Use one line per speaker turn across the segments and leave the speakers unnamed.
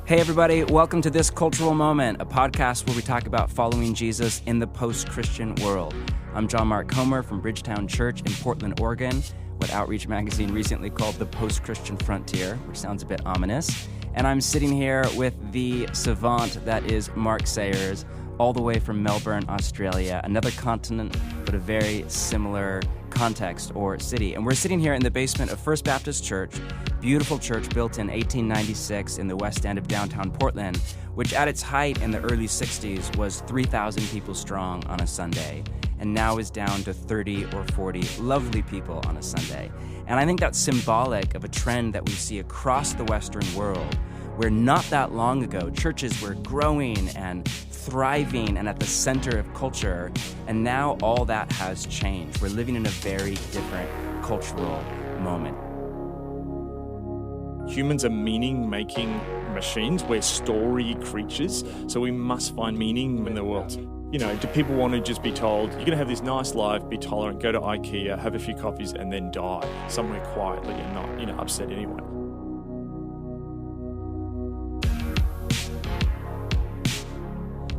Hey everybody, welcome to This Cultural Moment, a podcast where we talk about following Jesus in the post-Christian world. I'm John Mark Comer from Bridgetown Church in Portland, Oregon, what Outreach Magazine recently called the post-Christian frontier, which sounds a bit ominous. And I'm sitting here with the savant that is Mark Sayers, all the way from Melbourne, Australia, another continent, but a very similar context or city. And we're sitting here in the basement of First Baptist Church, beautiful church built in 1896 in the west end of downtown Portland, which at its height in the early 60s was 3,000 people strong on a Sunday, and now is down to 30 or 40 lovely people on a Sunday. And I think that's symbolic of a trend that we see across the Western world, where not that long ago, churches were growing and thriving and at the center of culture, and now all that has changed. We're living in a very different cultural moment.
Humans are meaning-making machines. We're story creatures, so we must find meaning in the world. You know, do people want to just be told, you're going to have this nice life, be tolerant, go to IKEA, have a few coffees, and then die somewhere quietly and not, upset anyone?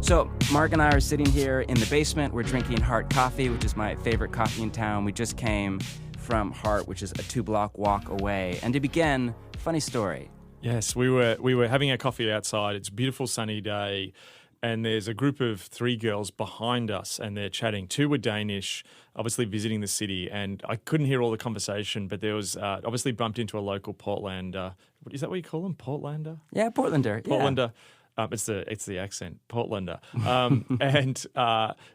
So Mark and I are sitting here in the basement. We're drinking Heart Coffee, which is my favorite coffee in town. We just came from Heart, which is a 2-block walk away. And to begin, funny story.
Yes, we were having our coffee outside. It's a beautiful sunny day, and there's a group of 3 girls behind us, and they're chatting. 2 were Danish, obviously visiting the city, and I couldn't hear all the conversation, but there was obviously bumped into a local Portlander. Is that what you call them? Portlander?
Yeah, Portlander.
Portlander. Yeah. It's the accent, Portlander. And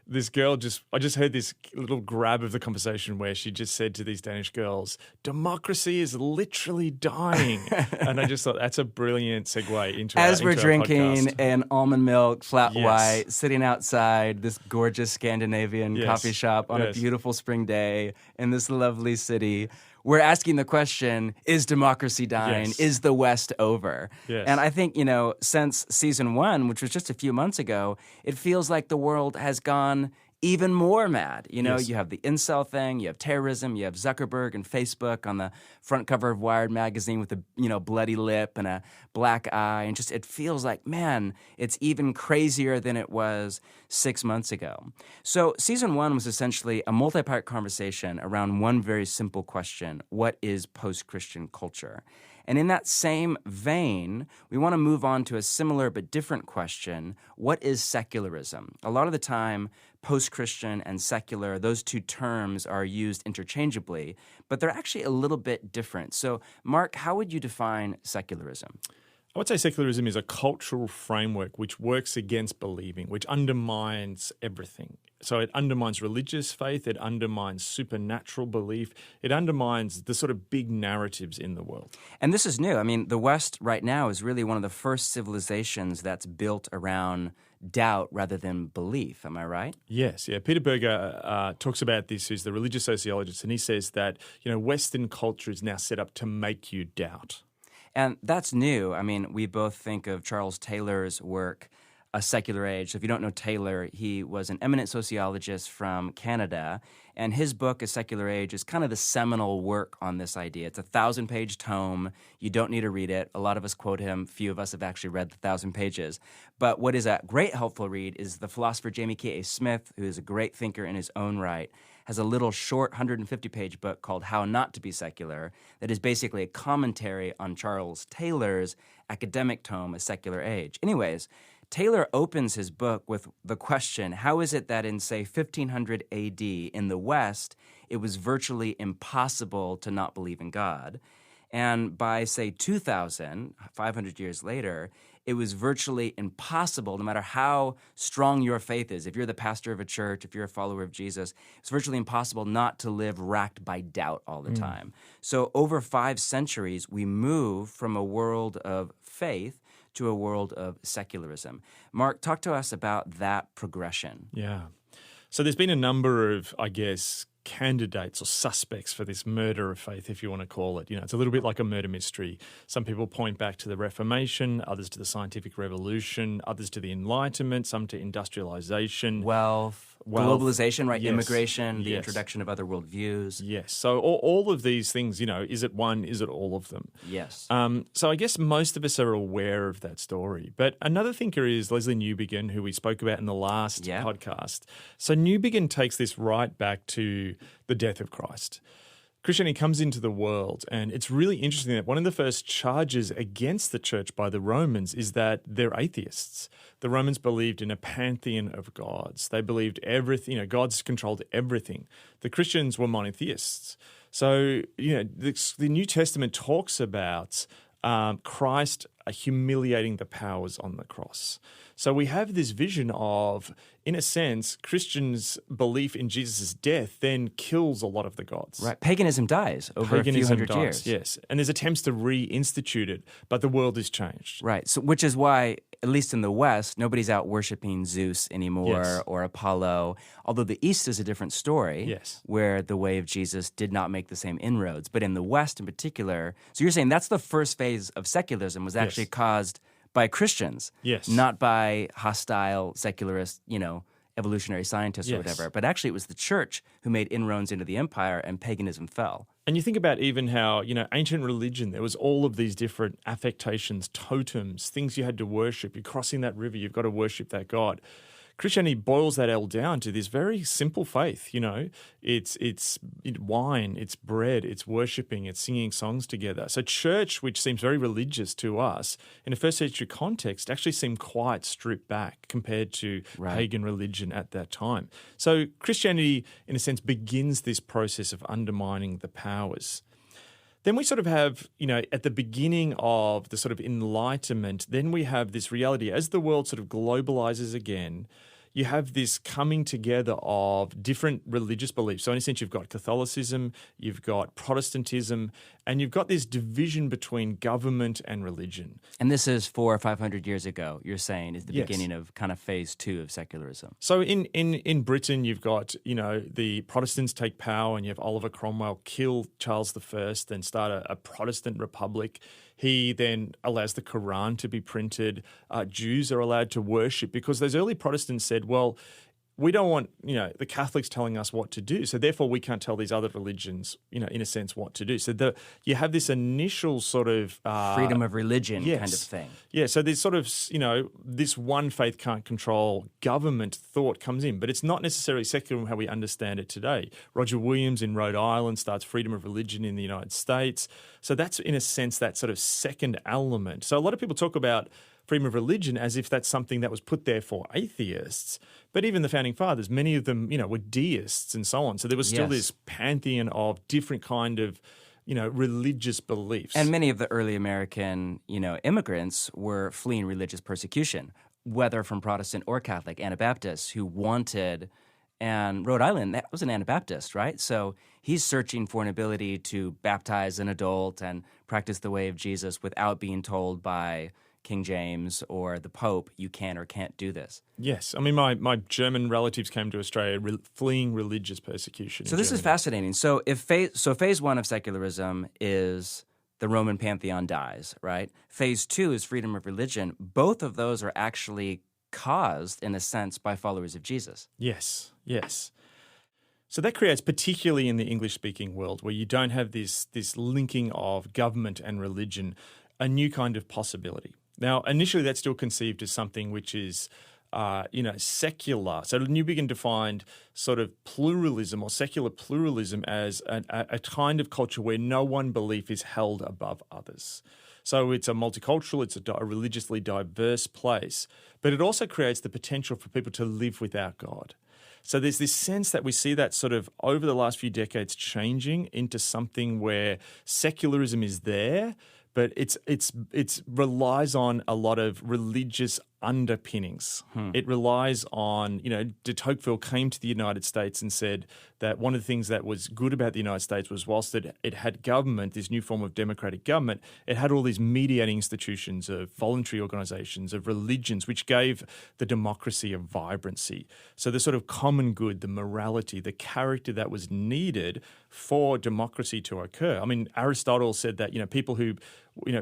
this girl I just heard this little grab of the conversation where she just said to these Danish girls, democracy is literally dying. And I just thought that's a brilliant segue into
As
our
we're drinking
podcast.
an almond milk, flat
Yes.
white, sitting outside this gorgeous Scandinavian
Yes.
coffee shop on a
Yes.
beautiful spring day in this lovely city, we're asking the question, is democracy dying?
Yes.
Is the West over?
Yes.
And I think, since season 1, which was just a few months ago, it feels like the world has gone even more mad.
Yes.
You have the incel thing, you have terrorism, you have Zuckerberg and Facebook on the front cover of Wired magazine with a bloody lip and a black eye, and just it feels like, man, it's even crazier than it was 6 months ago. So season 1 was essentially a multi-part conversation around one very simple question: what is post-Christian culture? And in that same vein, we want to move on to a similar but different question: what is secularism? A lot of the time, post-Christian and secular, those two terms are used interchangeably, but they're actually a little bit different. So, Mark, how would you define secularism?
I would say secularism is a cultural framework which works against believing, which undermines everything. So it undermines religious faith, it undermines supernatural belief, it undermines the sort of big narratives in the world.
And this is new. I mean, the West right now is really one of the first civilizations that's built around doubt rather than belief. Am I right?
Yes, yeah. Peter Berger talks about this, who's the religious sociologist, and he says that, Western culture is now set up to make you doubt.
And that's new. I mean, we both think of Charles Taylor's work, A Secular Age. So if you don't know Taylor, he was an eminent sociologist from Canada, and his book, A Secular Age, is kind of the seminal work on this idea. It's a 1,000-page tome. You don't need to read it. A lot of us quote him. Few of us have actually read the 1,000 pages. But what is a great helpful read is the philosopher Jamie K.A. Smith, who is a great thinker in his own right, has a little short 150-page book called How Not to Be Secular that is basically a commentary on Charles Taylor's academic tome, A Secular Age. Anyways, Taylor opens his book with the question, how is it that in, say, 1500 AD in the West, it was virtually impossible to not believe in God? And by, say, 2000, 500 years later, it was virtually impossible, no matter how strong your faith is. If you're the pastor of a church, if you're a follower of Jesus, it's virtually impossible not to live racked by doubt all the time. So over 5 centuries, we move from a world of faith to a world of secularism. Mark, talk to us about that progression.
Yeah. So there's been a number of, candidates or suspects for this murder of faith, if you want to call it. It's a little bit like a murder mystery. Some people point back to the Reformation, others to the Scientific Revolution, others to the Enlightenment, some to industrialization.
Wealth. globalization, right?
Yes.
Immigration, the
Yes.
introduction of other worldviews.
Yes. So all of these things, is it one? Is it all of them?
Yes.
So I guess most of us are aware of that story. But another thinker is Leslie Newbigin, who we spoke about in the last podcast. So Newbigin takes this right back to the death of Christ. Christianity comes into the world, and it's really interesting that one of the first charges against the church by the Romans is that they're atheists. The Romans believed in a pantheon of gods. They believed everything, God's controlled everything. The Christians were monotheists. So, the New Testament talks about Christ humiliating the powers on the cross. So we have this vision of, in a sense, Christians' belief in Jesus' death then kills a lot of the gods.
Right. Paganism dies over a few hundred years.
Yes. And there's attempts to reinstitute it, but the world has changed.
Right. So, which is why, at least in the West, nobody's out worshiping Zeus anymore or Apollo, although the East is a different story where the way of Jesus did not make the same inroads. But in the West in particular, so you're saying that's the first phase of secularism was actually caused by Christians, not by hostile secularist, evolutionary scientists or whatever. But actually it was the church who made inroads into the empire and paganism fell.
And you think about even how, ancient religion, there was all of these different affectations, totems, things you had to worship. You're crossing that river, you've got to worship that God. Christianity boils that all down to this very simple faith, It's wine, it's bread, it's worshiping, it's singing songs together. So church, which seems very religious to us, in a first century context, actually seemed quite stripped back compared to pagan religion at that time. So Christianity, in a sense, begins this process of undermining the powers. Then we sort of have, at the beginning of the sort of Enlightenment, then we have this reality as the world sort of globalizes again, you have this coming together of different religious beliefs. So in a sense, you've got Catholicism, you've got Protestantism, and you've got this division between government and religion.
And this is 400 or 500 years ago, you're saying, is the beginning of kind of phase 2 of secularism.
So in Britain, you've got, the Protestants take power and you have Oliver Cromwell kill Charles I and start a Protestant republic. He then allows the Quran to be printed. Jews are allowed to worship because those early Protestants said, well, we don't want, the Catholics telling us what to do. So therefore we can't tell these other religions, in a sense, what to do. So you have this initial sort of
freedom of religion kind of thing.
Yeah. So there's sort of, this one faith can't control government thought comes in, but it's not necessarily secular how we understand it today. Roger Williams in Rhode Island starts freedom of religion in the United States. So that's, in a sense, that sort of second element. So a lot of people talk about freedom of religion as if that's something that was put there for atheists. But even the founding fathers, many of them, were deists and so on. So there was still this pantheon of different kind of, religious beliefs.
And many of the early American, immigrants were fleeing religious persecution, whether from Protestant or Catholic, Anabaptists who wanted, and Rhode Island, that was an Anabaptist, right? So he's searching for an ability to baptize an adult and practice the way of Jesus without being told by King James or the Pope, you can or can't do this.
Yes. I mean, my German relatives came to Australia fleeing religious persecution.
So this is fascinating. So phase 1 of secularism is the Roman pantheon dies, right? Phase 2 is freedom of religion. Both of those are actually caused, in a sense, by followers of Jesus.
Yes. So that creates, particularly in the English-speaking world, where you don't have this linking of government and religion, a new kind of possibility. Now, initially, that's still conceived as something which is, secular. So Newbigin defined sort of pluralism or secular pluralism as a kind of culture where no one belief is held above others. So it's a multicultural, it's a religiously diverse place, but it also creates the potential for people to live without God. So there's this sense that we see that sort of over the last few decades changing into something where secularism is there, but it relies on a lot of religious underpinnings. It relies on, de Tocqueville came to the United States and said that one of the things that was good about the United States was whilst it had government, this new form of democratic government, it had all these mediating institutions of voluntary organizations, of religions, which gave the democracy a vibrancy. So the sort of common good, the morality, the character that was needed for democracy to occur. I mean, Aristotle said that, people who,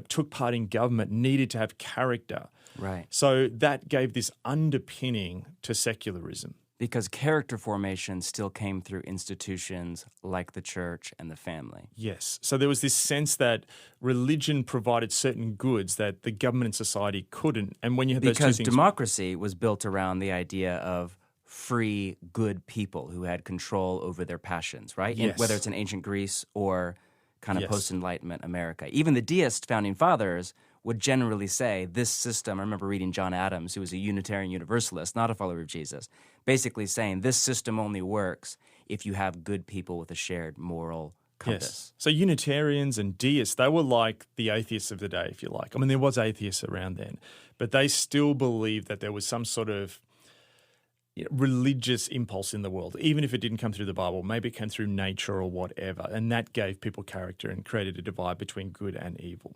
took part in government needed to have character.
Right.
So that gave this underpinning to secularism.
Because character formation still came through institutions like the church and the family.
Yes. So there was this sense that religion provided certain goods that the government and society couldn't. And when you had those two
Because
things...
democracy was built around the idea of free, good people who had control over their passions, right?
Yes.
Whether it's in ancient Greece or kind of
Yes.
post-Enlightenment America. Even the deist founding fathers would generally say this system, I remember reading John Adams, who was a Unitarian Universalist, not a follower of Jesus, basically saying this system only works if you have good people with a shared moral compass.
Yes. So Unitarians and deists, they were like the atheists of the day, if you like. I mean, there was atheists around then, but they still believed that there was some sort of religious impulse in the world, even if it didn't come through the Bible. Maybe it came through nature or whatever, and that gave people character and created a divide between good and evil.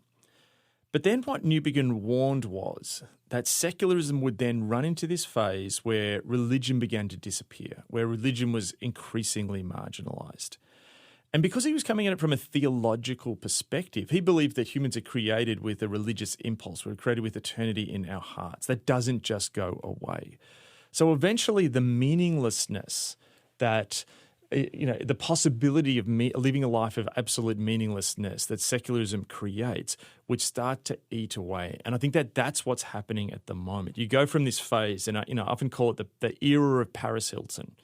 But then what Newbigin warned was that secularism would then run into this phase where religion began to disappear, where religion was increasingly marginalized. And because he was coming at it from a theological perspective, he believed that humans are created with a religious impulse. We're created with eternity in our hearts. That doesn't just go away. So eventually the meaninglessness that the possibility of living a life of absolute meaninglessness that secularism creates would start to eat away. And I think that that's what's happening at the moment. You go from this phase, and I often call it the era of Paris Hilton,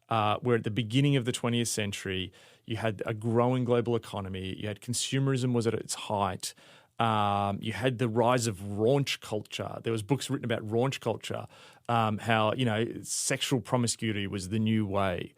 where at the beginning of the 20th century, you had a growing global economy, you had consumerism was at its height, you had the rise of raunch culture. There was books written about raunch culture, how sexual promiscuity was the new way.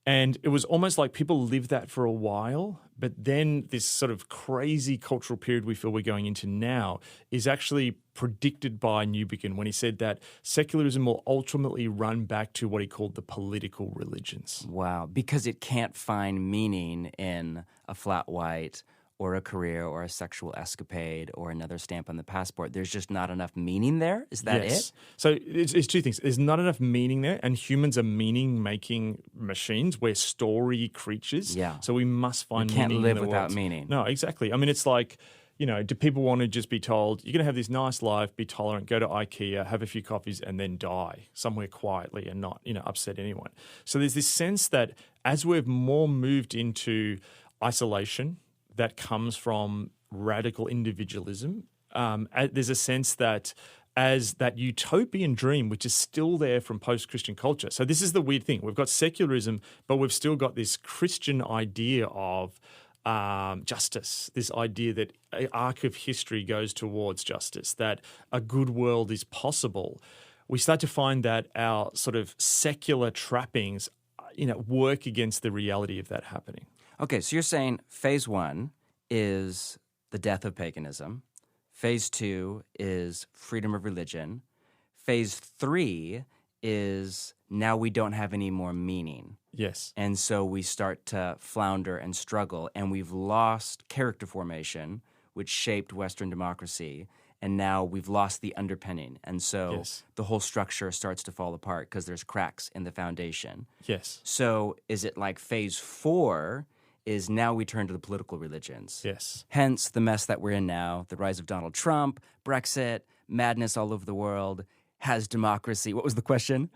And it was almost like people lived that for a while, but then this sort of crazy cultural period we feel we're going into now is actually predicted by Newbigin when he said that secularism will ultimately run back to what he called the political religions.
Wow, because it can't find meaning in a flat white or a career or a sexual escapade or another stamp on the passport. There's just not enough meaning there? Is that it?
So it's two things. There's not enough meaning there, and humans are meaning-making machines. We're story creatures.
Yeah.
So we must find
We can't
meaning
live
in the
without
world.
meaning.
No, exactly. I mean, it's like, do people want to just be told, you're going to have this nice life, be tolerant, go to IKEA, have a few coffees, and then die somewhere quietly and not, upset anyone? So there's this sense that as we've more moved into isolation, that comes from radical individualism. There's a sense that as that utopian dream, which is still there from post-Christian culture. So this is the weird thing. We've got secularism, but we've still got this Christian idea of justice, this idea that an arc of history goes towards justice, that a good world is possible. We start to find that our sort of secular trappings, work against the reality of that happening.
Okay, so you're saying phase one is the death of paganism. Phase two is freedom of religion. Phase three is now we don't have any more meaning.
Yes.
And so we start to flounder and struggle, and we've lost character formation, which shaped Western democracy, and now we've lost the underpinning. And so the whole structure starts to fall apart because there's cracks in the foundation.
Yes.
So is it like phase four is now we turn to the political religions?
Yes.
Hence the mess that we're in now, the rise of Donald Trump, Brexit, madness all over the world. Has democracy, what was the question?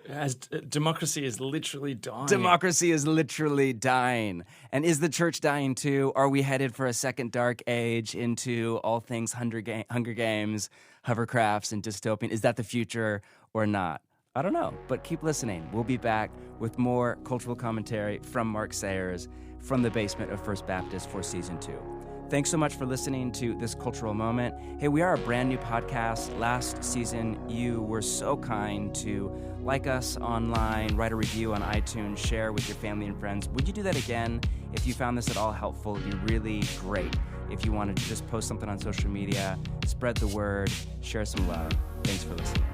Democracy is literally dying.
Democracy is literally dying. And is the church dying too? Are we headed for a second dark age into all things Hunger Games, hovercrafts, and dystopian? Is that the future or not? I don't know, but keep listening. We'll be back with more cultural commentary from Mark Sayers from the basement of First Baptist for Season 2. Thanks so much for listening to This Cultural Moment. Hey, we are a brand new podcast. Last season, you were so kind to like us online, write a review on iTunes, share with your family and friends. Would you do that again? If you found this at all helpful, it'd be really great. If you wanted to just post something on social media, spread the word, share some love. Thanks for listening.